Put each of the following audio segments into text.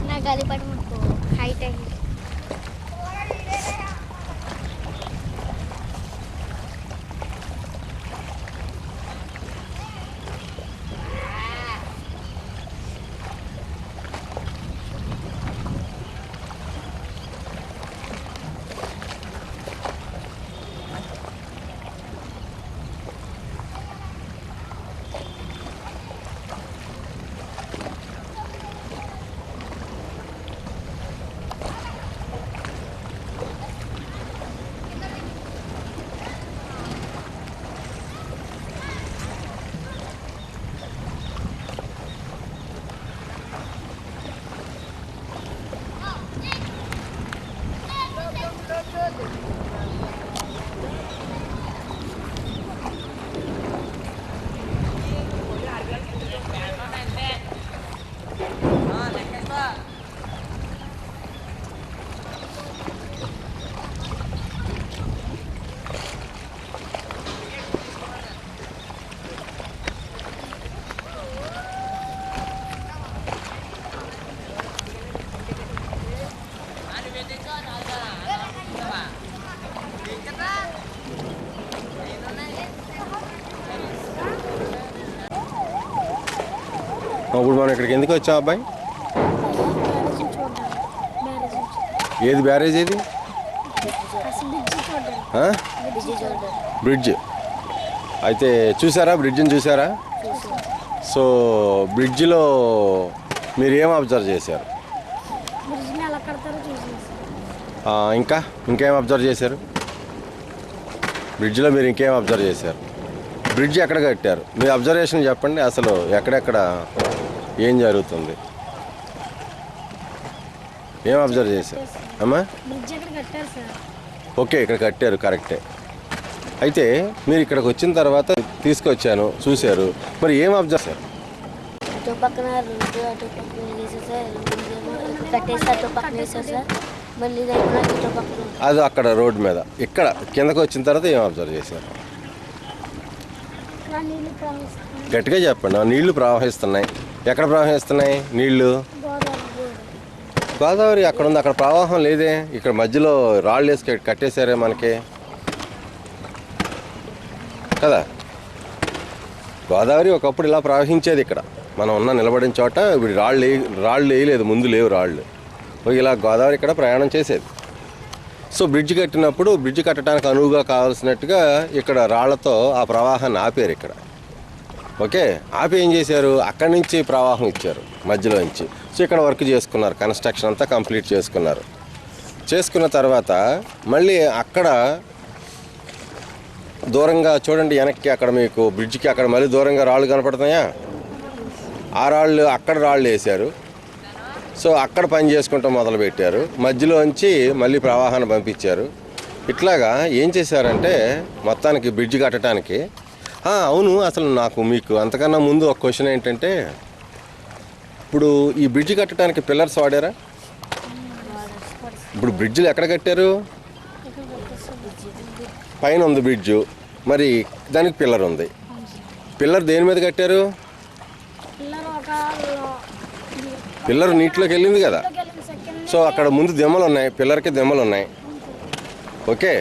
నా గాలిపటం హైట్ అయింది. ఇప్పుడు మనం ఇక్కడికి ఎందుకు వచ్చాం అబ్బాయి? ఏది బ్యారేజ్ ఏది? బ్రిడ్జ్. అయితే చూసారా బ్రిడ్జ్ని చూసారా? సో బ్రిడ్జ్లో మీరు ఏం అబ్జర్వ్ చేశారు? ఇంకేం అబ్జర్వ్ చేశారు? బ్రిడ్జ్లో మీరు ఇంకేం అబ్జర్వ్ చేశారు? బ్రిడ్జ్ ఎక్కడ కట్టారు? మీ అబ్జర్వేషన్ చెప్పండి. అసలు ఎక్కడెక్కడ ఏం జరుగుతుంది? ఏం అబ్జర్వ్ చేశారు అమ్మా? ఓకే, ఇక్కడ కట్టారు, కరెక్టే. అయితే మీరు ఇక్కడికి వచ్చిన తర్వాత తీసుకొచ్చాను, చూశారు, మరి ఏం అబ్జర్వ్ చేశారు? అది అక్కడ రోడ్డు మీద. ఇక్కడ కిందకు వచ్చిన తర్వాత ఏం అబ్జర్వ్ చేశారు? గట్టిగా చెప్పండి. నీళ్లు ప్రవహిస్తున్నాయి. ఎక్కడ ప్రవహిస్తున్నాయి నీళ్లు? గోదావరి అక్కడ ఉంది. అక్కడ ప్రవాహం లేదే. ఇక్కడ మధ్యలో రాళ్ళు వేసి కట్టేశారే మనకి కదా. గోదావరి ఒకప్పుడు ఇలా ప్రవహించేది. ఇక్కడ మనం ఉన్న నిలబడిన చోట ఇప్పుడు రాళ్ళు వేయలేదు, ముందు లేవు రాళ్ళు. ఇలా గోదావరి ఇక్కడ ప్రయాణం చేసేది. సో బ్రిడ్జ్ కట్టినప్పుడు బ్రిడ్జ్ కట్టడానికి అనువుగా కావాల్సినట్టుగా ఇక్కడ రాళ్లతో ఆ ప్రవాహాన్ని ఆపారు ఇక్కడ. ఓకే, ఆపి ఏం చేశారు? అక్కడి నుంచి ప్రవాహం ఇచ్చారు మధ్యలో నుంచి. సో ఇక్కడ వర్క్ చేసుకున్నారు, కన్స్ట్రక్షన్ అంతా కంప్లీట్ చేసుకున్నారు. చేసుకున్న తర్వాత మళ్ళీ అక్కడ దూరంగా చూడండి, వెనక్కి అక్కడ మీకు బ్రిడ్జ్కి అక్కడ మళ్ళీ దూరంగా రాళ్ళు కనపడుతున్నాయా? ఆ రాళ్ళు అక్కడ రాళ్ళు వేశారు. సో అక్కడ పని చేసుకుంటూ మొదలుపెట్టారు. మధ్యలోంచి మళ్ళీ ప్రవాహాన్ని పంపించారు. ఇట్లాగా ఏం చేశారంటే మొత్తానికి బ్రిడ్జ్ కట్టడానికి. అవును, అసలు మీకు అంతకన్నా ముందు ఒక క్వశ్చన్ ఏంటంటే, ఇప్పుడు ఈ బ్రిడ్జ్ కట్టడానికి పిల్లర్స్ వాడారా? ఇప్పుడు బ్రిడ్జ్లు ఎక్కడ కట్టారు? పైన ఉంది బ్రిడ్జు, మరి దానికి పిల్లర్ ఉంది. పిల్లర్ దేని మీద కట్టారు? పిల్లర్ నీటిలోకి వెళ్ళింది కదా. సో అక్కడ ముందు దెమ్మలు ఉన్నాయి, పిల్లర్కి దెమ్మలు ఉన్నాయి. ఓకే,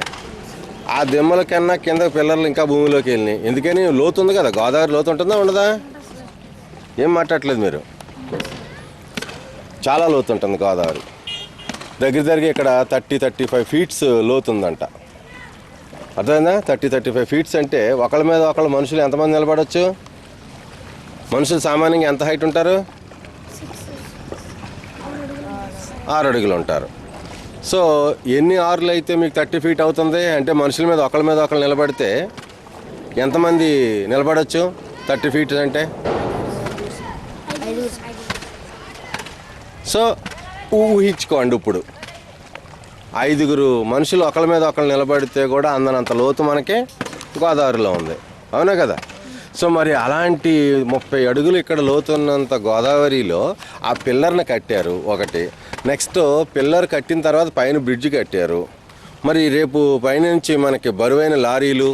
ఆ దెమ్మల కన్నా కింద పిల్లర్లు ఇంకా భూమిలోకి వెళ్ళినాయి. ఎందుకని? లోతు ఉంది కదా. గోదావరి లోతు ఉంటుందా ఉండదా? ఏం మాట్లాడలేదు మీరు. చాలా లోతు ఉంటుంది గోదావరి. దగ్గర ఇక్కడ 30-35 ఫీట్స్ లోతు ఉందంట. అర్థమైందా? 30-35 ఫీట్స్ అంటే ఒకళ్ళ మీద ఒకళ్ళు మనుషులు ఎంతమంది నిలబడవచ్చు? మనుషులు సామాన్యంగా ఎంత హైట్ ఉంటారు? 6 అడుగులు ఉంటారు. సో ఎన్ని ఆరులు అయితే మీకు 30 ఫీట్ అవుతుంది అంటే మనుషుల మీద ఒకళ్ళు నిలబడితే ఎంతమంది నిలబడవచ్చు 30 ఫీట్ అంటే? సో ఊహించుకోండి, ఇప్పుడు 5 మనుషులు ఒకళ్ళ మీద ఒకళ్ళు నిలబడితే కూడా అందనంత లోతు మనకి గోదావరిలో ఉంది. అవునా కదా? సో మరి అలాంటి 30 అడుగులు ఇక్కడ లోతున్నంత గోదావరిలో ఆ పిల్లర్ని కట్టారు ఒకటి. నెక్స్ట్ పిల్లర్ కట్టిన తర్వాత పైన బ్రిడ్జ్ కట్టారు. మరి రేపు పైనుంచి మనకి బరువైన లారీలు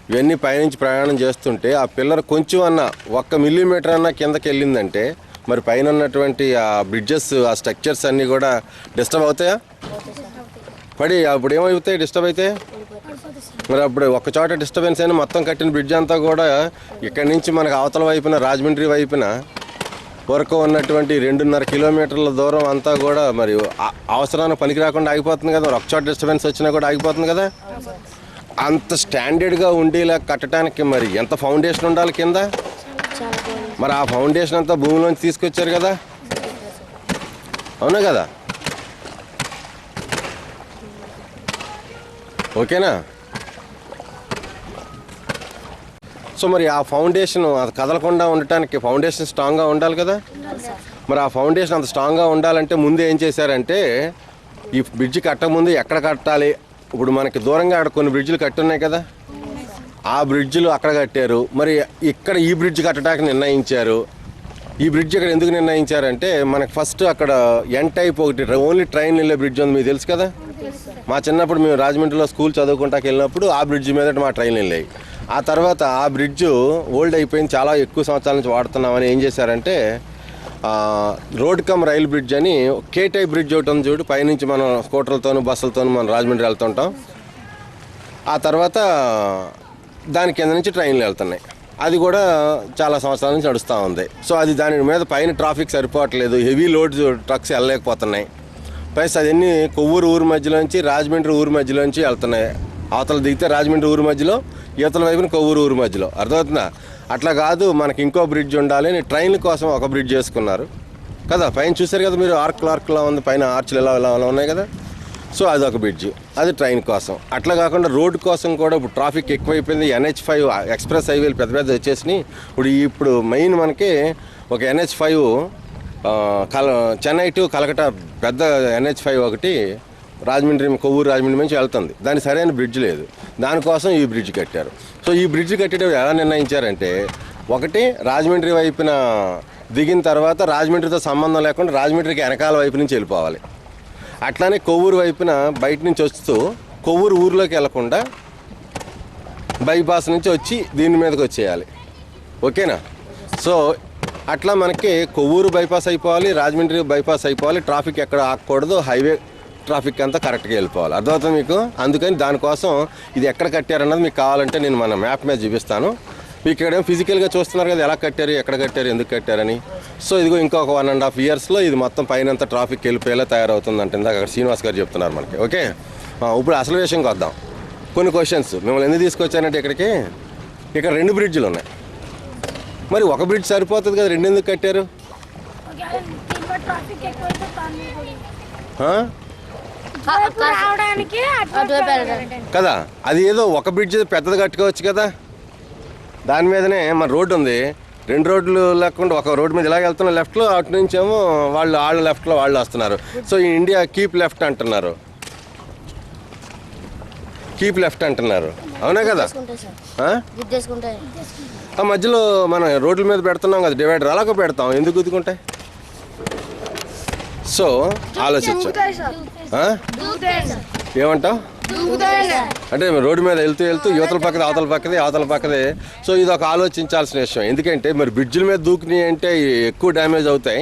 ఇవన్నీ పైనుంచి ప్రయాణం చేస్తుంటే ఆ పిల్లర్ కొంచెం అన్నా 1 మిల్లీమీటర్ అన్నా కిందకి వెళ్ళిందంటే మరి పైన ఉన్నటువంటి ఆ బ్రిడ్జెస్ ఆ స్ట్రక్చర్స్ అన్నీ కూడా డిస్టర్బ్ అవుతాయా? పడి అప్పుడు ఏమవుతాయి డిస్టర్బ్ అయితే? మరి అప్పుడు ఒక చోట డిస్టర్బెన్స్ అయినా మొత్తం కట్టిన బ్రిడ్జ్ అంతా కూడా ఇక్కడి నుంచి మనకు అవతల వైపున రాజమండ్రి వైపున వరకు ఉన్నటువంటి 2.5 కిలోమీటర్ల దూరం అంతా కూడా మరి అవసరానికి పనికి రాకుండా ఆగిపోతుంది కదా. మరి ఒక చోట డిస్టర్బెన్స్ వచ్చినా కూడా ఆగిపోతుంది కదా. అంత స్టాండర్డ్గా ఉండేలా కట్టడానికి మరి ఎంత ఫౌండేషన్ ఉండాలి కింద? మరి ఆ ఫౌండేషన్ అంతా భూమిలోంచి తీసుకొచ్చారు కదా, అవునా కదా? ఓకేనా? సో మరి ఆ ఫౌండేషన్ అది కదలకుండా ఉండటానికి ఫౌండేషన్ స్ట్రాంగ్గా ఉండాలి కదా. మరి ఆ ఫౌండేషన్ అంత స్ట్రాంగ్గా ఉండాలంటే ముందు ఏం చేశారంటే ఈ బ్రిడ్జ్ కట్టకముందు ఎక్కడ కట్టాలి, ఇప్పుడు మనకి దూరంగా అక్కడ కొన్ని బ్రిడ్జ్లు కట్టున్నాయి కదా, ఆ బ్రిడ్జ్లు అక్కడ కట్టారు. మరి ఇక్కడ ఈ బ్రిడ్జ్ కట్టడానికి నిర్ణయించారు. ఈ బ్రిడ్జ్ ఇక్కడ ఎందుకు నిర్ణయించారంటే మనకి ఫస్ట్ అక్కడ ఎన్ టైప్ ఒకటి ఓన్లీ ట్రైన్ వెళ్ళే బ్రిడ్జ్ ఉంది, మీకు తెలుసు కదా. మా చిన్నప్పుడు మేము రాజమండ్రిలో స్కూల్ చదువుకుంటాకి వెళ్ళినప్పుడు ఆ బ్రిడ్జ్ మీద మా ట్రైన్ వెళ్ళాయి. ఆ తర్వాత ఆ బ్రిడ్జ్ ఓల్డ్ అయిపోయింది, చాలా ఎక్కువ సంవత్సరాల నుంచి వాడుతున్నామని ఏం చేశారంటే రోడ్ కమ్ రైల్ బ్రిడ్జ్ అని కే టైప్ బ్రిడ్జ్ ఒకటి ఉంది చూడు, పైనుంచి మనం స్కూటర్లతోనూ బస్సులతోనూ మనం రాజమండ్రి వెళ్తుంటాం. ఆ తర్వాత దాని కింద నుంచి ట్రైన్లు వెళ్తున్నాయి, అది కూడా చాలా సంవత్సరాల నుంచి నడుస్తూ ఉంది. సో అది దాని మీద పైన ట్రాఫిక్ సరిపోవట్లేదు, హెవీ లోడ్ ట్రక్స్ వెళ్ళలేకపోతున్నాయి. ప్లస్ అదన్నీ కొవ్వూరు ఊరు మధ్యలోంచి రాజమండ్రి ఊరు మధ్యలోంచి వెళ్తున్నాయి. అవతల దిగితే రాజమండ్రి ఊరు మధ్యలో, యువతల వైపున కొవ్వూరు ఊరు మధ్యలో. అర్థమవుతుందా? అట్లా కాదు, మనకి ఇంకో బ్రిడ్జ్ ఉండాలి అని ట్రైన్ల కోసం ఒక బ్రిడ్జ్ చేసుకున్నారు కదా. పైన చూసారు కదా మీరు, ఆర్క్లా ఉంది, పైన ఆర్చ్లు ఎలా ఎలా ఉన్నాయి కదా. సో అదొక బ్రిడ్జ్, అది ట్రైన్ కోసం. అట్లా కాకుండా రోడ్డు కోసం కూడా ఇప్పుడు ట్రాఫిక్ ఎక్కువైపోయింది. NH5 ఎక్స్ప్రెస్ హైవేలు పెద్ద పెద్ద వచ్చేసినాయి. ఇప్పుడు మెయిన్ మనకి ఒక NH5 చెన్నై టు కలకటా పెద్ద NH5 ఒకటి కొవ్వూరు రాజమండ్రి నుంచి వెళ్తుంది. దానికి సరైన బ్రిడ్జ్ లేదు, దానికోసం ఈ బ్రిడ్జ్ కట్టారు. సో ఈ బ్రిడ్జ్ కట్టేటప్పుడు ఎలా నిర్ణయించారంటే, ఒకటి రాజమండ్రి వైపున దిగిన తర్వాత రాజమండ్రితో సంబంధం లేకుండా రాజమండ్రికి వెనకాల వైపు నుంచి వెళ్ళిపోవాలి. అట్లానే కొవ్వూరు వైపున బయట నుంచి వస్తూ కొవ్వూరు ఊరిలోకి వెళ్లకుండా బైపాస్ నుంచి వచ్చి దీని మీదకి వచ్చేయాలి. ఓకేనా? సో అట్లా మనకి కొవ్వూరు బైపాస్ అయిపోవాలి, రాజమండ్రి బైపాస్ అయిపోవాలి, ట్రాఫిక్ ఎక్కడ ఆగకూడదు, హైవే ట్రాఫిక్ అంతా కరెక్ట్గా వెళ్ళిపోవాలి. అర్థమవుతుంది మీకు? అందుకని దానికోసం ఇది ఎక్కడ కట్టారన్నది మీకు కావాలంటే నేను మన మ్యాప్ మీద చూపిస్తాను. మీకు ఇక్కడేమో ఫిజికల్గా చూస్తున్నారు కదా ఎలా కట్టారు, ఎక్కడ కట్టారు, ఎందుకు కట్టారని. సో ఇదిగో ఇంకొక 1.5 ఇయర్స్లో ఇది మొత్తం పైనంతా ట్రాఫిక్ వెళ్ళిపోయేలా తయారవుతుందంటే ఇందాక అక్కడ శ్రీనివాస్ గారు చెప్తున్నారు మనకి. ఓకే, ఇప్పుడు అసలు విషయంకి వద్దాం. కొన్ని క్వశ్చన్స్ మిమ్మల్ని ఎందుకు తీసుకొచ్చానంటే ఇక్కడికి, ఇక్కడ 2 బ్రిడ్జ్లు ఉన్నాయి. మరి ఒక బ్రిడ్జ్ సరిపోతుంది కదా, 2 ఎందుకు కట్టారు? కదా, అది ఏదో ఒక బ్రిడ్జ్ పెద్దది కట్టుకోవచ్చు కదా. దాని మీదనే మన రోడ్డు ఉంది, 2 రోడ్లు లేకుండా ఒక రోడ్డు మీద ఇలా వెళ్తున్న లెఫ్ట్లో, అటు నుంచి ఏమో వాళ్ళ లెఫ్ట్లో వాళ్ళు వస్తున్నారు. సో ఈ ఇండియా కీప్ లెఫ్ట్ అంటున్నారు, కీప్ లెఫ్ట్ అంటున్నారు, అవునా కదా. ఆ మధ్యలో మనం రోడ్ల మీద పెడుతున్నాం కదా డివైడర్, అలాగ పెడతాం, ఎందుకు గుద్దుకుంటాయి? సో ఆలోచించు. ఏమంటావు అంటే రోడ్డు మీద వెళ్తూ యువతల పక్కదే అవతల పక్కదే. సో ఇది ఒక ఆలోచించాల్సిన విషయం. ఎందుకంటే మరి బ్రిడ్జిల మీద దూకినాయి అంటే ఎక్కువ డ్యామేజ్ అవుతాయి.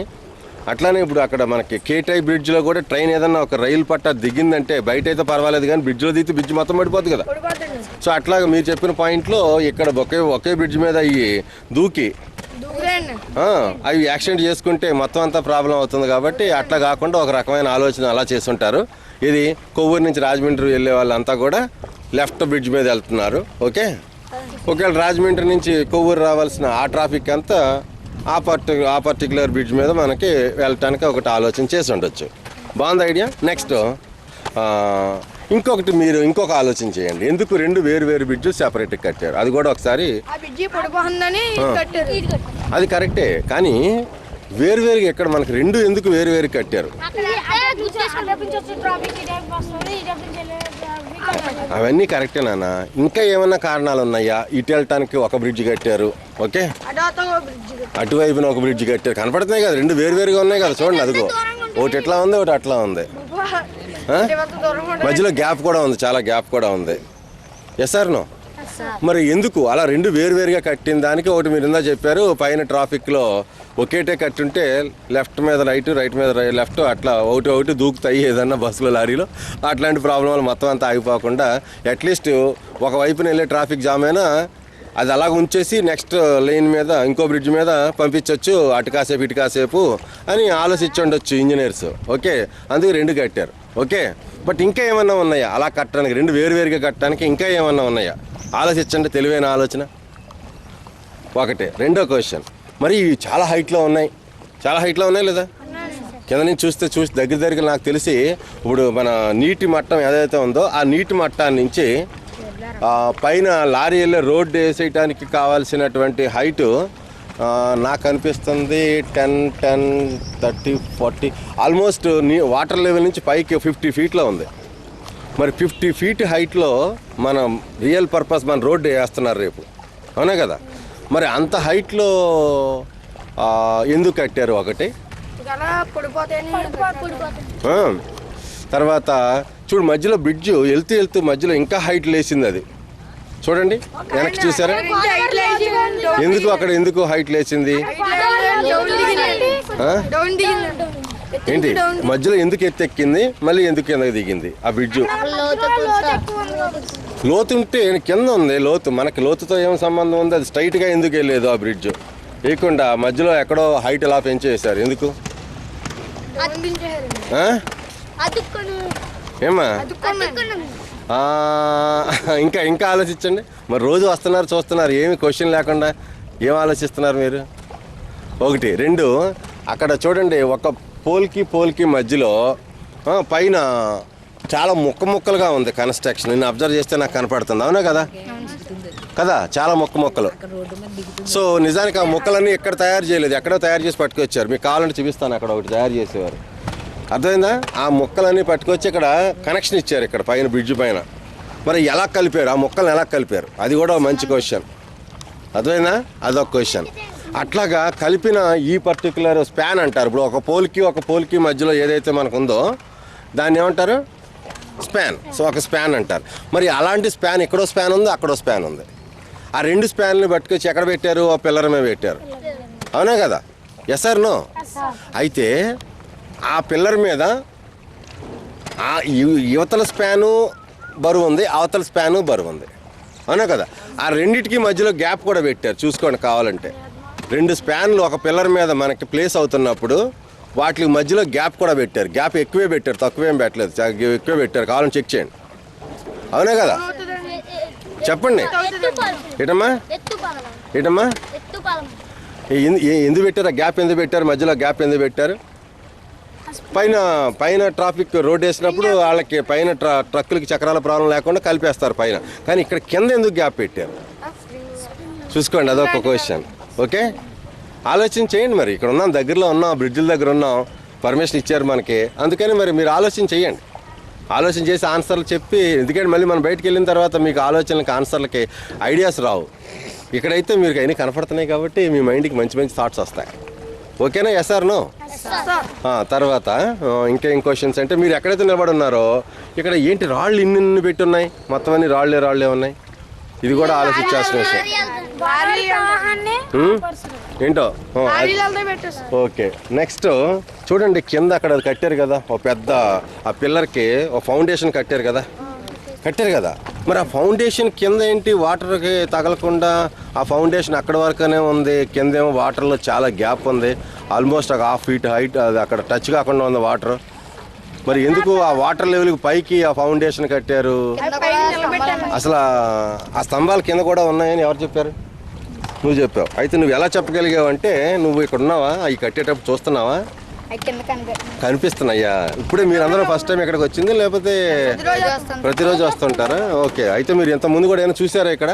అట్లానే ఇప్పుడు అక్కడ మనకి కేటై బ్రిడ్జ్లో కూడా ట్రైన్ ఏదన్నా ఒక రైలు పట్ట దిగిందంటే బయట అయితే పర్వాలేదు, కానీ బ్రిడ్జ్లో దిగితే బ్రిడ్జ్ మొత్తం పడిపోతుంది కదా. సో అట్లాగా మీరు చెప్పిన పాయింట్లో ఇక్కడ ఒకే బ్రిడ్జ్ మీద అవి దూకి అవి యాక్సిడెంట్ చేసుకుంటే మొత్తం అంతా ప్రాబ్లం అవుతుంది. కాబట్టి అట్లా కాకుండా ఒక రకమైన ఆలోచన అలా చేస్తుంటారు. ఇది కొవ్వూరు నుంచి రాజమండ్రి వెళ్ళే వాళ్ళంతా కూడా లెఫ్ట్ బ్రిడ్జ్ మీద వెళ్తున్నారు. ఓకే, ఒకవేళ రాజమండ్రి నుంచి కొవ్వూరు రావాల్సిన ఆ ట్రాఫిక్ అంతా ఆ పర్టికులర్ బ్రిడ్జ్ మీద మనకి వెళ్ళటానికి ఒకటి ఆలోచన చేసి ఉండొచ్చు. బాగుంది ఐడియా. నెక్స్ట్ ఇంకొకటి మీరు ఇంకొక ఆలోచన చేయండి, ఎందుకు 2 వేరు బ్రిడ్జ్ సెపరేట్ కట్టారు? అది కూడా ఒకసారి, అది కరెక్టే, కానీ వేరుగా ఇక్కడ మనకి 2 ఎందుకు వేరు కట్టారు? అవన్నీ కరెక్టే నాన్న. ఇంకా ఏమన్నా కారణాలు ఉన్నాయా? ఇటు వెళ్ళటానికి ఒక బ్రిడ్జ్ కట్టారు, ఓకే, అటువైపున ఒక బ్రిడ్జ్ కట్టారు, కనపడుతున్నాయి కదా, 2 వేరుగా ఉన్నాయి కదా. చూడండి, అదిగో ఒకటి ఎట్లా ఉంది, ఒకటి అట్లా ఉంది, మధ్యలో గ్యాప్ కూడా ఉంది, చాలా గ్యాప్ కూడా ఉంది. Yes sir no? మరి ఎందుకు అలా రెండు వేరువేరుగా కట్టిన దానికి ఒకటి మీరు ఇందా చెప్పారు, పైన ట్రాఫిక్లో ఒకేటే కట్టుంటే లెఫ్ట్ మీద రైట్, రైట్ మీద లెఫ్ట్ అట్లా ఒకటి దూకుతాయి ఏదన్నా బస్సులో లారీలో. అట్లాంటి ప్రాబ్లం మొత్తం అంతా ఆగిపోకుండా అట్లీస్ట్ ఒకవైపున వెళ్ళే ట్రాఫిక్ జామ్ అయినా అది అలాగ ఉంచేసి నెక్స్ట్ లైన్ మీద ఇంకో బ్రిడ్జ్ మీద పంపించవచ్చు, అటు కాసేపు ఇటు కాసేపు అని ఆలోచించి ఉండొచ్చు ఇంజనీర్స్. ఓకే, అందుకు రెండు కట్టారు. ఓకే, బట్ ఇంకా ఏమన్నా ఉన్నాయా అలా కట్టడానికి, రెండు వేరువేరుగా కట్టడానికి ఇంకా ఏమన్నా ఉన్నాయా? ఆలోచించండి, తెలివైన ఆలోచన. ఒకటే. రెండో క్వశ్చన్, మరి ఇవి చాలా హైట్లో ఉన్నాయి, చాలా హైట్లో ఉన్నాయి లేదా? కింద నుంచి చూసి దగ్గర నాకు తెలిసి ఇప్పుడు మన నీటి మట్టం ఏదైతే ఉందో ఆ నీటి మట్టాన్ని నుంచి పైన లారీ వెళ్ళే రోడ్డు వేసేయటానికి కావాల్సినటువంటి హైటు నాకు అనిపిస్తుంది 10, 30, 40 ఆల్మోస్ట్ వాటర్ లెవెల్ నుంచి పైకి 50 ఫీట్లో ఉంది. మరి 50 ఫీట్ హైట్లో మనం రియల్ పర్పస్ మన రోడ్డు వేస్తున్నారు రేపు, అవునా కదా? మరి అంత హైట్లో ఎందుకు కట్టారు? ఒకటి. తర్వాత చూడు, మధ్యలో బ్రిడ్జ్ వెళ్తూ మధ్యలో ఇంకా హైట్ లేసింది. అది చూడండి, వెనక్కి చూసారా? ఎందుకు హైట్ లేచింది? ఏంటి మధ్యలో ఎందుకు ఎత్తెక్కింది, మళ్ళీ ఎందుకు కిందకి దిగింది? ఆ బ్రిడ్జ్ లోతు ఉంటే కింద ఉంది లోతు, మనకి లోతుతో ఏం సంబంధం ఉంది? అది స్ట్రైట్గా ఎందుకు వెళ్ళలేదు? ఆ బ్రిడ్జ్ వేయకుండా మధ్యలో ఎక్కడో హైట్ ఎలా పెంచేసారు, ఎందుకు? ఏమా ఇంకా ఆలోచించండి. మరి రోజు వస్తున్నారు చూస్తున్నారు, ఏమి క్వశ్చన్ లేకుండా ఏం ఆలోచిస్తున్నారు మీరు? ఒకటి. రెండు, అక్కడ చూడండి, ఒక పోల్కి మధ్యలో పైన చాలా ముక్కలుగా ఉంది కన్స్ట్రక్షన్. నేను అబ్జర్వ్ చేస్తే నాకు కనపడుతుంది, అవునా కదా? చాలా ముక్కలు. సో నిజానికి ఆ ముక్కలన్నీ ఎక్కడ తయారు చేయలేదు, ఎక్కడో తయారు చేసి పట్టుకొచ్చారు. మీకు కావాలంటే చూపిస్తాను, అక్కడ ఒకటి తయారు చేసేవారు. అర్థమైందా? ఆ ముక్కలన్నీ పట్టుకొచ్చి ఇక్కడ కనెక్షన్ ఇచ్చారు, ఇక్కడ పైన బ్రిడ్జ్ పైన. మరి ఎలా కలిపారు? ఆ ముక్కలను ఎలా కలిపారు? అది కూడా మంచి క్వశ్చన్. అర్థమైందా? అదొక క్వశ్చన్. అట్లాగా కలిపిన ఈ పర్టికులర్ స్పాన్ అంటారు. ఇప్పుడు ఒక పోల్కి మధ్యలో ఏదైతే మనకు ఉందో దాన్ని ఏమంటారు? స్పాన్. సో ఒక స్పాన్ అంటారు. మరి అలాంటి స్పాన్ ఎక్కడో స్పాన్ ఉంది, అక్కడో స్పాన్ ఉంది. ఆ రెండు స్పాన్లు పట్టుకొచ్చి ఎక్కడ పెట్టారు? ఆ పిల్లర్ మీద పెట్టారు, అవునా కదా? Yes or no? అయితే ఆ పిల్లర్ మీద ఆ యువతల స్పాను బరువు ఉంది, అవతల స్పాను బరువు ఉంది, అవునా కదా? ఆ రెండింటికి మధ్యలో గ్యాప్ కూడా పెట్టారు, చూసుకోండి కావాలంటే. రెండు స్పాన్లు ఒక పిల్లర్ మీద మనకి ప్లేస్ అవుతున్నప్పుడు వాటి మధ్యలో గ్యాప్ కూడా పెట్టారు. గ్యాప్ ఎక్కువే పెట్టారు, తక్కువేం పెట్టలేదు, ఎక్కువే పెట్టారు. కావాలని చెక్ చేయండి, అవునా కదా? చెప్పండి. ఏటమ్మా ఎందుకు పెట్టారు? ఆ గ్యాప్ ఎందుకు పెట్టారు? మధ్యలో గ్యాప్ ఎందుకు పెట్టారు? పైన ట్రాఫిక్ రోడ్ వేసినప్పుడు వాళ్ళకి పైన ట్రక్కులకి చక్రాల ప్రాబ్లం లేకుండా కలిపేస్తారు పైన. కానీ ఇక్కడ కింద ఎందుకు గ్యాప్ పెట్టారు? చూసుకోండి, అదొక క్వశ్చన్. ఓకే, ఆలోచన చేయండి. మరి ఇక్కడ ఉన్నాం, దగ్గరలో ఉన్నాం, బ్రిడ్జిల దగ్గర ఉన్నాం, పర్మిషన్ ఇచ్చారు మనకి. అందుకని మరి మీరు ఆలోచన చేయండి. ఆలోచన చేసి ఆన్సర్లు చెప్పి, ఎందుకంటే మళ్ళీ మనం బయటకు వెళ్ళిన తర్వాత మీకు ఆలోచనలకి ఆన్సర్లకి ఐడియాస్ రావు. ఇక్కడైతే మీరు అన్నీ కనపడుతున్నాయి కాబట్టి మీ మైండ్కి మంచి థాట్స్ వస్తాయి. ఓకేనా? Yes or no? తర్వాత ఇంకేం క్వశ్చన్స్ అంటే, మీరు ఎక్కడైతే నిలబడి ఉన్నారో ఇక్కడ ఏంటి రాళ్ళు ఇన్ని పెట్టి ఉన్నాయి, మొత్తం అన్ని రాళ్ళే ఉన్నాయి. ఇది కూడా ఆలోచించాల్సిన విషయం. ఏంటో. ఓకే, నెక్స్ట్ చూడండి, కింద అక్కడ కట్టారు కదా ఒక పెద్ద, ఆ పిల్లర్కి ఒక ఫౌండేషన్ కట్టారు కదా. మరి ఆ ఫౌండేషన్ కింద ఏంటి వాటర్కి తగలకుండా ఆ ఫౌండేషన్ అక్కడ వరకునే ఉంది, కిందేమో వాటర్లో చాలా గ్యాప్ ఉంది, ఆల్మోస్ట్ ఒక 1/2 ఫీట్ హైట్, అది అక్కడ టచ్ కాకుండా ఉంది వాటర్. మరి ఎందుకు ఆ వాటర్ లెవెల్కి పైకి ఆ ఫౌండేషన్ కట్టారు? అసలు ఆ స్తంభాలు కింద కూడా ఉన్నాయని ఎవరు చెప్పారు? నువ్వు చెప్పావు. అయితే నువ్వు ఎలా చెప్పగలిగావు అంటే, నువ్వు ఇక్కడ ఉన్నావా, అవి కట్టేటప్పుడు చూస్తున్నావా? కనిపిస్తున్నాయ్యా? ఇప్పుడే మీరు అందరూ ఫస్ట్ టైం ఇక్కడికి వచ్చింది, లేకపోతే ప్రతిరోజు వస్తుంటారా? ఓకే, అయితే మీరు ఇంత ముందు కూడా ఏమైనా చూసారా ఇక్కడ?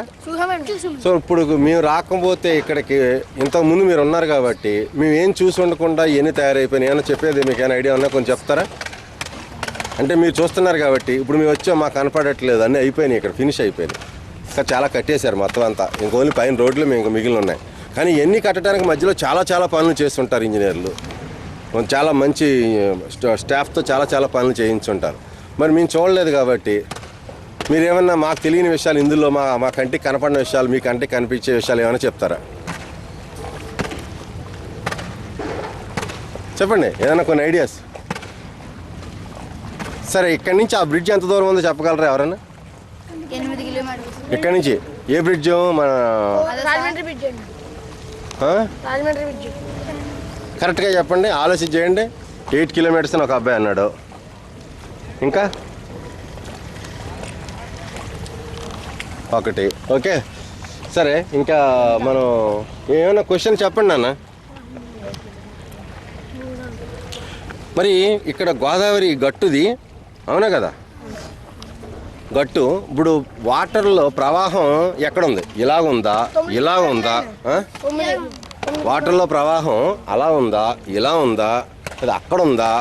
సో ఇప్పుడు మేము రాకపోతే ఇక్కడికి ఇంతకుముందు మీరు ఉన్నారు కాబట్టి మేము ఏం చూసి ఉండకుండా ఎన్ని తయారైపోయినాయి ఏమైనా చెప్పేది మీకు ఏమైనా ఐడియా ఉన్నా కొంచెం చెప్తారా? అంటే మీరు చూస్తున్నారు కాబట్టి ఇప్పుడు మేము వచ్చాం, మాకు కనపడట్లేదు, అన్నీ అయిపోయినాయి, ఇక్కడ ఫినిష్ అయిపోయినాయి, ఇంకా చాలా కట్టేశారు మొత్తం అంతా. ఇంకోన్లీ పైన రోడ్లు మేము మిగిలిన ఉన్నాయి. కానీ ఇవన్నీ కట్టడానికి మధ్యలో చాలా పనులు చేస్తుంటారు ఇంజనీర్లు, చాలా మంచి స్టాఫ్తో చాలా పనులు చేయించుంటారు. మరి మేము చూడలేదు కాబట్టి మీరేమన్నా మాకు తెలియని విషయాలు ఇందులో మా కంటికి కనపడిన విషయాలు మీ కంటికి కనిపించే విషయాలు ఏమైనా చెప్తారా? చెప్పండి ఏదైనా కొన్ని ఐడియాస్. సరే ఇక్కడి నుంచి ఆ బ్రిడ్జ్ ఎంత దూరం ఉందో చెప్పగలరా ఎవరైనా? 8 కిలోమీటర్లు. ఇక్కడి నుంచి ఏ బ్రిడ్జ్? మన రాజమండ్రి బ్రిడ్జ్ అండి. రాజమండ్రి బ్రిడ్జ్. కరెక్ట్గా చెప్పండి, ఆలోచన చేయండి. 8 కిలోమీటర్స్ అని ఒక అబ్బాయి అన్నాడు. ఇంకా ఒకటి. ఓకే సరే, ఇంకా మనం ఏమైనా క్వశ్చన్ చెప్పండి నాన్న. మరి ఇక్కడ గోదావరి గట్టుది అవునా కదా, గట్టు. ఇప్పుడు వాటర్లో ప్రవాహం ఎక్కడుంది? ఇలాగుందా, ఇలా ఉందా? వాటర్లో ప్రవాహం అలా ఉందా, ఇలా ఉందా, అది అక్కడ ఉందా?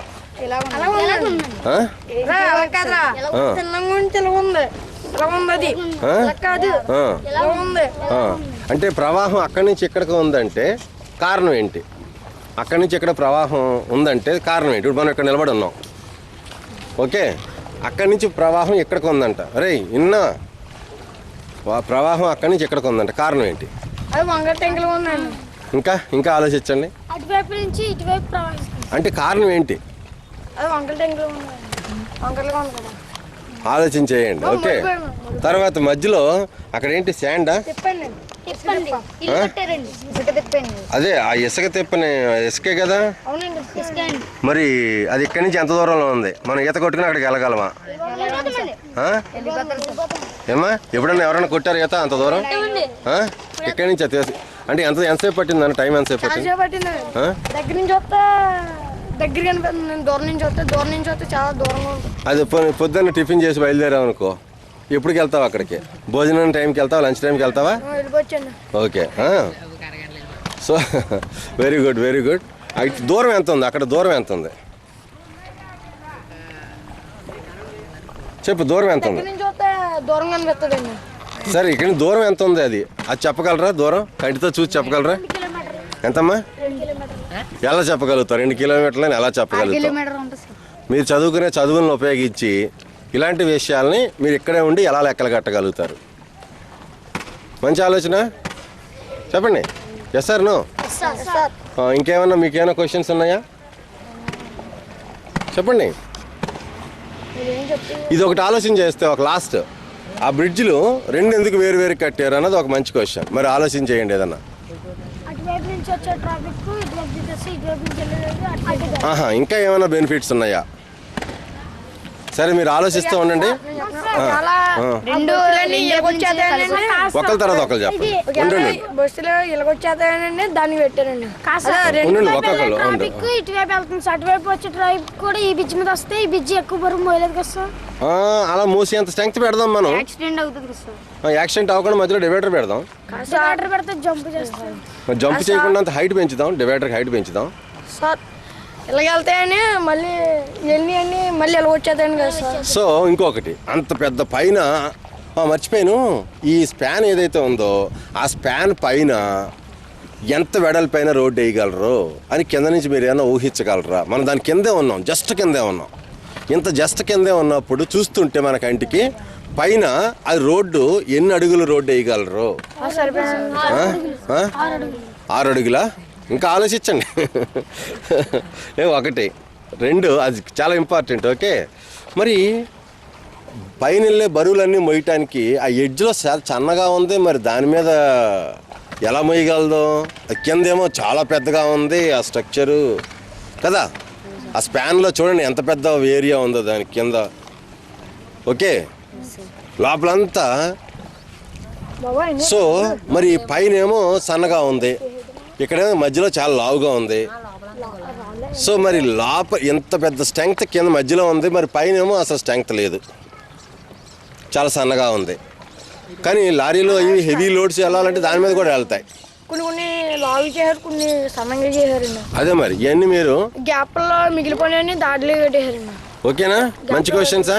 అంటే ప్రవాహం అక్కడి నుంచి ఇక్కడికి ఉందంటే కారణం ఏంటి? అక్కడి నుంచి ఇక్కడ ప్రవాహం ఉందంటే కారణం ఏంటి? ఇప్పుడు మనం ఇక్కడ నిలబడి ఉన్నాం, ఓకే, అక్కడి నుంచి ప్రవాహం ఎక్కడికి ఉందంట. అరే ఇన్నా ప్రవాహం అక్కడి నుంచి ఎక్కడికి ఉందంట, కారణం ఏంటి? ఇంకా ఇంకా ఆలోచించండి. అటువైపు నుంచి ఇటువైపు ప్రవహిస్తుంది. అంటే కారణం ఏంటి? ఆలోచన చేయండి. ఓకే, తర్వాత మధ్యలో అక్కడ ఏంటి? శాండా? అదే ఆ ఇసుక తిప్పని ఇసుకే కదా. మరి అది ఇక్కడి నుంచి ఎంత దూరంలో ఉంది? మనం ఈత కొట్టుకుని అక్కడికి వెళ్ళగలమా? ఏమా ఎప్పుడన్నా ఎవరైనా కొట్టారు ఈత అంత దూరం? ఇక్కడి నుంచి అంటే ఎంతసేపు పట్టిందన్న? టైం ఎంతసేపు పట్టింది? దగ్గర నుంచి వస్తే దగ్గర కనిపిస్తుంది, దూరం నుంచి వస్తే చాలా దూరంగా ఉంటుంది. అది పొద్దున్న టిఫిన్ చేసి బయలుదేరావు అనుకో, ఎప్పటికి వెళ్తావు అక్కడికి? భోజనం టైంకి వెళ్తావా, లంచ్ టైంకి వెళ్తావా? Okay, so very good very good. దూరం ఎంత ఉంది అక్కడ? దూరం ఎంత ఉంది చెప్పు, దూరం ఎంత ఉంది? సరే ఇక్కడ దూరం ఎంత ఉంది అది చెప్పగలరా? దూరం కంటితో చూసి చెప్పగలరా? ఎంతమ్మా? ఎలా చెప్పగలుగుతారు? 2 కిలోమీటర్లని ఎలా చెప్పగలుగుతారు? మీరు చదువుకునే చదువులను ఉపయోగించి ఇలాంటి విషయాల్ని మీరు ఇక్కడే ఉండి ఎలా లెక్కలు కట్టగలుగుతారు? మంచి ఆలోచన, చెప్పండి. Yes sir no? ఇంకేమన్నా మీకేమైనా క్వశ్చన్స్ ఉన్నాయా? చెప్పండి. ఇది ఒకటి ఆలోచన చేస్తే ఒక లాస్ట్, ఆ బ్రిడ్జ్లు 2 ఎందుకు వేరు వేరు కట్టారు అన్నది ఒక మంచి క్వశ్చన్. మరి ఆలోచన చేయండి ఏదన్నా. ఇంకా ఏమైనా బెనిఫిట్స్ ఉన్నాయా? సరే మీరు ఆలోచిస్తూ ఉండండి. ఒకరి తర్వాత ఒకరు చెప్పండి. అలా మూసి అంత స్ట్రెంగ్త్ పెడదాం మనం. యాక్సిడెంట్ అవ్వకుండా మధ్యలో డివైడర్ పెడదాం. జంప్ చేయకుండా అంత హైట్ పెంచుదాం, డివైడర్ హైట్ పెంచుదాం. సో ఇంకొకటి, అంత పెద్ద పైన మర్చిపోయాను, ఈ స్పాన్ ఏదైతే ఉందో ఆ స్పాన్ పైన ఎంత వెడల్పైన రోడ్డు వేయగలరు అని కింద నుంచి మీరు ఏమైనా ఊహించగలరా? మనం దాని కిందే ఉన్నాం, జస్ట్ కిందే ఉన్నాం. ఇంత జస్ట్ కిందే ఉన్నప్పుడు చూస్తుంటే మన కంటికి పైన అది రోడ్డు ఎన్ని అడుగులు రోడ్డు వేయగలరు? 6 అడుగులా? ఇంకా ఆలోచించండి. 1 2 అది చాలా ఇంపార్టెంట్. ఓకే, మరి పైన వెళ్ళే బరువులన్నీ మోయటానికి ఆ ఎడ్జ్లో సన్నగా ఉంది, మరి దాని మీద ఎలా మోయగలదు? కిందేమో చాలా పెద్దగా ఉంది ఆ స్ట్రక్చరు కదా. ఆ స్పాన్లో చూడండి ఎంత పెద్ద ఏరియా ఉందో దాని కింద. ఓకే, లోపలంతా. సో మరి పైన ఏమో సన్నగా ఉంది, ఇక్కడేమో మధ్యలో చాలా లావుగా ఉంది. సో మరి ఎంత పెద్ద స్ట్రెంగ్త్ కింద మధ్యలో ఉంది, మరి పైన ఏమో అసలు స్ట్రెంగ్త్ లేదు, చాలా సన్నగా ఉంది. కానీ లారీలో ఇవి హెవీ లోడ్స్ వెళ్ళాలంటే దాని మీద కూడా వెళ్తాయి. కొన్ని లావు చేశారు, కొన్ని సన్నంగా చేశారండి. అదే మరి ఇవన్నీ మీరు గ్యాప్లో మిగిలిపోయిన దాంట్లో పెట్టేశారండి. ఓకేనా? మంచి క్వశ్చన్సా?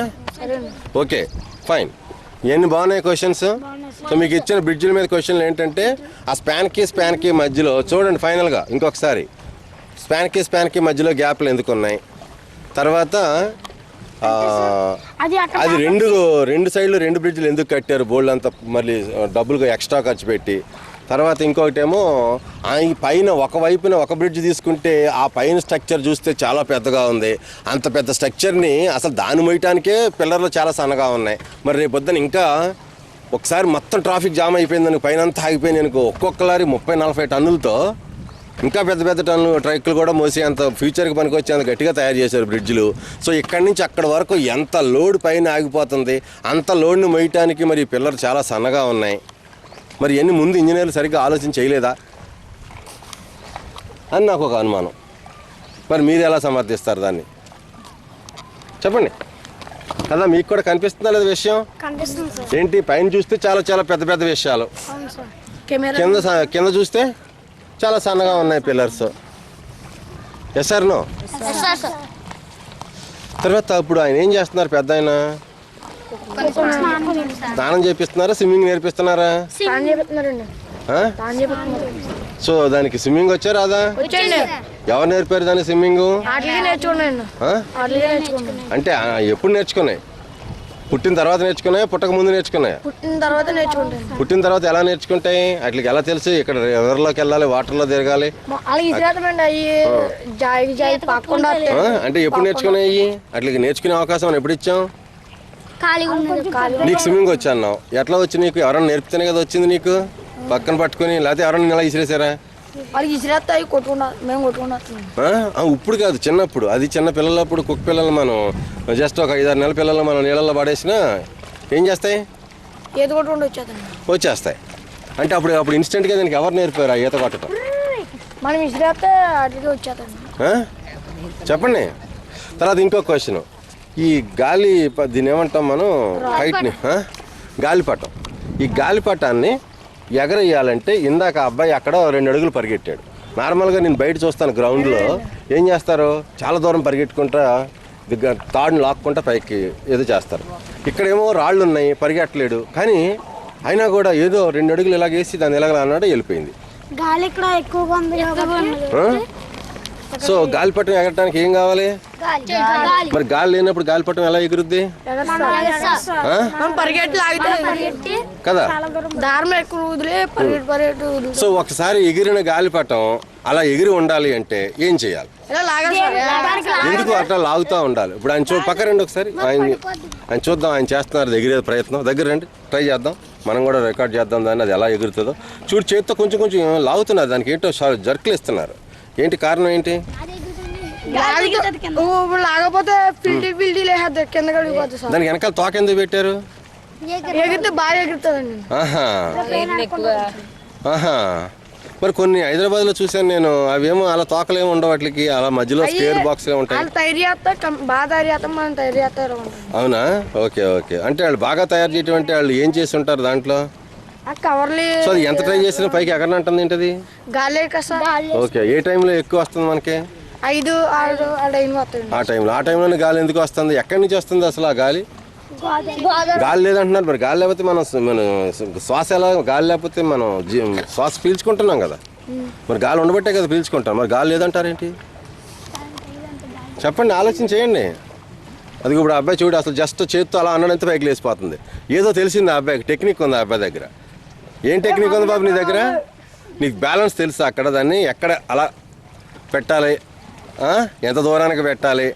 ఓకే ఫైన్, ఇవన్నీ బాగున్నాయి క్వశ్చన్స్. సో మీకు ఇచ్చిన బ్రిడ్జిల మీద క్వశ్చన్లు ఏంటంటే ఆ స్పాన్కి మధ్యలో చూడండి. ఫైనల్గా ఇంకొకసారి స్పాన్కి మధ్యలో గ్యాప్లు ఎందుకు ఉన్నాయి, తర్వాత అది రెండు సైడ్లు 2 బ్రిడ్జ్లు ఎందుకు కట్టారు బోల్డ్ అంతా మళ్ళీ డబ్బులు ఎక్స్ట్రా ఖర్చు పెట్టి. తర్వాత ఇంకొకటేమో ఈ పైన ఒకవైపున ఒక బ్రిడ్జ్ తీసుకుంటే ఆ పైన స్ట్రక్చర్ చూస్తే చాలా పెద్దగా ఉంది. అంత పెద్ద స్ట్రక్చర్ని అసలు దాన్ని మోయటానికే పిల్లర్లు చాలా సన్నగా ఉన్నాయి. మరి రేపు పొద్దున ఇంకా ఒకసారి మొత్తం ట్రాఫిక్ జామ్ అయిపోయిందని పైన అంతా ఆగిపోయింది అనుకో, ఒక్కొక్క లారీ 30-40 టన్నులతో ఇంకా పెద్ద పెద్ద టన్నులు ట్రక్కులు కూడా మోసి అంత ఫ్యూచర్కి పనికి వచ్చి అంత గట్టిగా తయారు చేశారు బ్రిడ్జ్లు. సో ఇక్కడి నుంచి అక్కడ వరకు ఎంత లోడ్ పైన ఆగిపోతుంది, అంత లోడ్ని మోయటానికి మరి పిల్లలు చాలా సన్నగా ఉన్నాయి. మరి ఎన్ని ముందు ఇంజనీర్లు సరిగ్గా ఆలోచన చేయలేదా అని నాకు ఒక అనుమానం. మరి మీరు ఎలా సమర్థిస్తారు దాన్ని చెప్పండి కదా? మీకు కూడా కనిపిస్తుందా లేదా విషయం? ఏంటి పైన చూస్తే చాలా చాలా పెద్ద పెద్ద విషయాలు, కింద చూస్తే చాలా సన్నగా ఉన్నాయి పిల్లర్స్. Yes sir no? తర్వాత ఇప్పుడు ఆయన ఏం చేస్తున్నారు? పెద్ద ఆయన స్నానం చేపిస్తున్నారా, స్విమ్మింగ్ నేర్పిస్తున్నారా? సో దానికి స్విమ్మింగ్ వచ్చా రాదా? ఎవరు నేర్పారు దానికి స్విమ్మింగ్? అంటే ఎప్పుడు నేర్చుకున్నాయి? పుట్టిన తర్వాత నేర్చుకున్నాయా, పుట్టక ముందు నేర్చుకున్నాయా? పుట్టిన తర్వాత ఎలా నేర్చుకుంటాయి? అట్లకి ఎలా తెలుసు ఇక్కడ రివర్లోకి వెళ్ళాలి, వాటర్లో తిరగాలి? అంటే ఎప్పుడు నేర్చుకున్నాయి? అట్లకి నేర్చుకునే అవకాశం ఎప్పుడు ఇచ్చాం? నీకు స్విమ్మింగ్ వచ్చా అన్నావు, ఎట్లా వచ్చి నీకు? ఎవరైనా నేర్పితేనే కదా వచ్చింది నీకు? పక్కన పట్టుకుని లేకపోతే ఎవరైనా ఇలా ఇసిరేసారా? ఇప్పుడు కాదు, చిన్నప్పుడు. అది చిన్న పిల్లలప్పుడు కుక్క పిల్లలు మనం జస్ట్ ఒక 5-6 నెలల పిల్లలు మనం నీళ్ళల్లో పడేసినా ఏం చేస్తాయి? వచ్చేస్తాయి. అంటే అప్పుడు ఇన్స్టెంట్గా దానికి ఎవరు నేర్పారు ఆ ఈత కొట్టడం? చెప్పండి. తర్వాత ఇంకో క్వశ్చన్, ఈ గాలి దీన్ని ఏమంటాం మనం? హైట్ని గాలిపటం. ఈ గాలిపటాన్ని ఎగరేయాలంటే ఇందాక అబ్బాయి అక్కడ 2 అడుగులు పరిగెట్టాడు. నార్మల్గా నేను బయట చూస్తాను గ్రౌండ్లో ఏం చేస్తారు, చాలా దూరం పరిగెట్టుకుంటా తాడుని లాక్కుంటా పైకి ఏదో చేస్తారు. ఇక్కడేమో రాళ్ళు ఉన్నాయి, పరిగెట్టలేడు. కానీ అయినా కూడా ఏదో 2 అడుగులు ఇలాగేసి దాన్ని ఎలాగలా అన్నాడు, వెళ్ళిపోయింది. సో గాలిపటం ఎగరటానికి ఏం కావాలి? మరి గాలి లేనప్పుడు గాలిపటం ఎలా ఎగురుద్ది కదా? సో ఒకసారి ఎగిరిన గాలిపటం అలా ఎగిరి ఉండాలి అంటే ఏం చేయాలి? ఎందుకు అట్లా లాగుతూ ఉండాలి? ఇప్పుడు ఆయన పక్క రండి ఒకసారి, ఆయన చూద్దాం ఆయన చేస్తున్నారు ఎగిరే ప్రయత్నం. దగ్గర రండి, ట్రై చేద్దాం, మనం కూడా రికార్డ్ చేద్దాం దాన్ని, అది ఎలా ఎగురుతుందో. చూడు, చేతితో కొంచెం కొంచెం లాగుతున్నారు, దానికి ఏంటో జర్కులు ఇస్తున్నారు. ఏంటి కారణం ఏంటి? దానికి వెనకాల తోక ఎందుకు పెట్టారు? మరి కొన్ని హైదరాబాద్లో చూశాను నేను, అవేమో అలా తోకలేమో ఉండవు, వాటికి అలా మధ్యలో స్క్వేర్ బాక్స్లే ఉంటాయి. అవునా? Okay okay. అంటే వాళ్ళు బాగా తయారు చేయటం అంటే వాళ్ళు ఏం చేసి ఉంటారు దాంట్లో? సో అది ఎంత ట్రై చేసినా పైకి ఎగరనంటుంది ఏంటది? ఓకే. ఏ టైంలో ఎక్కువ వస్తుంది మనకి? 5-6 ఆ టైంలోనే గాలి ఎందుకు వస్తుంది? ఎక్కడి నుంచి వస్తుంది అసలు ఆ గాలి? గాలి లేదంటున్నారు. మరి గాలి లేకపోతే మన శ్వాస ఎలా? గాలి లేకపోతే మనం శ్వాస పీల్చుకుంటున్నాం కదా, మరి గాలి ఉండబట్టే కదా పీల్చుకుంటాం. మరి గాలి లేదంటారేంటి? చెప్పండి, ఆలోచన చేయండి. అది ఇప్పుడు అబ్బాయి చూడు, అసలు జస్ట్ చేత్తో అలా అన్నడంతా పైకి లేచిపోతుంది. ఏదో తెలిసింది ఆ అబ్బాయికి, టెక్నిక్ ఉంది ఆ అబ్బాయి దగ్గర. ఏం టెక్నిక్ ఉంది బాబు నీ దగ్గర? నీకు బ్యాలెన్స్ తెలుసా? అక్కడ దాన్ని ఎక్కడ అలా పెట్టాలి, ఎంత దూరానికి పెట్టాలి,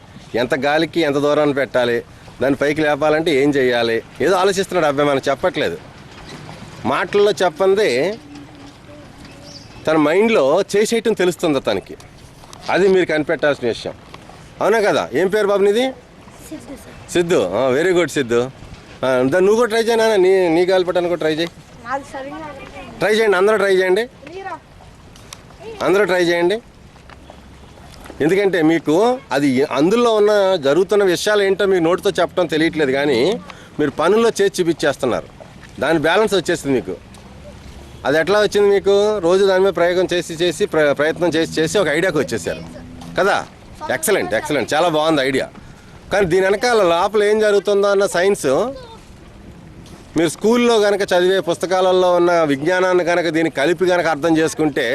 ఎంత గాలికి ఎంత దూరాన్ని పెట్టాలి, దాన్ని పైకి లేపాలంటే ఏం చేయాలి, ఏదో ఆలోచిస్తున్నాడు అబ్బాయి, మనకు చెప్పట్లేదు. మాటల్లో చెప్పంది తన మైండ్లో చేసేయటం తెలుస్తుంది తనకి. అది మీరు కనిపెట్టాల్సిన విషయం. అవునా కదా? ఏం పేరు బాబు నీది? సిద్ధు. Very good Siddhu. దాన్ని నువ్వు కూడా ట్రై చేయనా? నీ గాలిపటాన్ని కూడా ట్రై చేయి. ట్రై చేయండి, అందరూ ట్రై చేయండి, అందరూ ట్రై చేయండి. ఎందుకంటే మీకు అది అందులో ఉన్న జరుగుతున్న విషయాలు ఏంటో మీకు నోటితో చెప్పడం తెలియట్లేదు, కానీ మీరు పనుల్లో చేసి చూపించేస్తున్నారు. దాని బ్యాలెన్స్ వచ్చేసింది మీకు. అది ఎట్లా వచ్చింది మీకు? రోజు దాని మీద ప్రయోగం చేసి ప్రయత్నం చేసి ఒక ఐడియాకి వచ్చేసారు కదా. ఎక్సలెంట్ ఎక్సలెంట్, చాలా బాగుంది ఐడియా. కానీ దీని వెనకాల లోపల ఏం జరుగుతుందో అన్న సైన్స్ మీరు స్కూల్లో కనుక చదివే పుస్తకాలలో ఉన్న విజ్ఞానాన్ని కనుక దీన్ని కలిపి కనుక అర్థం చేసుకుంటే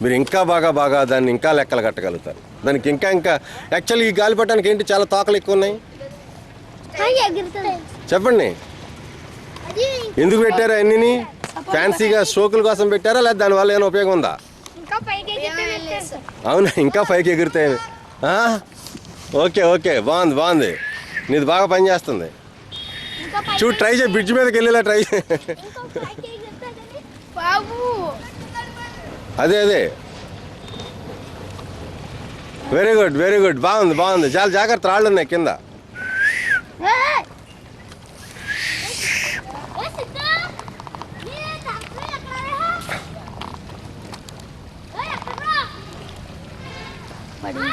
మీరు ఇంకా బాగా దాన్ని ఇంకా లెక్కలు కట్టగలుగుతారు. దానికి ఇంకా యాక్చువల్లీ ఈ గాలిపటానికి ఏంటి చాలా తోకలు ఎక్కువ ఉన్నాయి. ఎగురుతుంది. చెప్పండి, ఎందుకు పెట్టారా అన్నిని? ఫ్యాన్సీగా స్ట్రోకుల కోసం పెట్టారా, లేదా దానివల్ల ఏమైనా ఉపయోగం ఉందా? ఇంకా పైకి ఎగిరితే అవునా, ఇంకా పైకి ఎగురుతాయి. ఓకే ఓకే, బాగుంది బాగుంది, నీది బాగా పనిచేస్తుంది. చూడు, ట్రై చేయి, బ్రిడ్జ్ మీదకి వెళ్ళేలా ట్రై చేయి. బాబు అదే అదే, వెరీ గుడ్ వెరీ గుడ్, బాగుంది బాగుంది. చాలా జాగ్రత్త, రాళ్ళు ఉన్నాయి కింద. పడి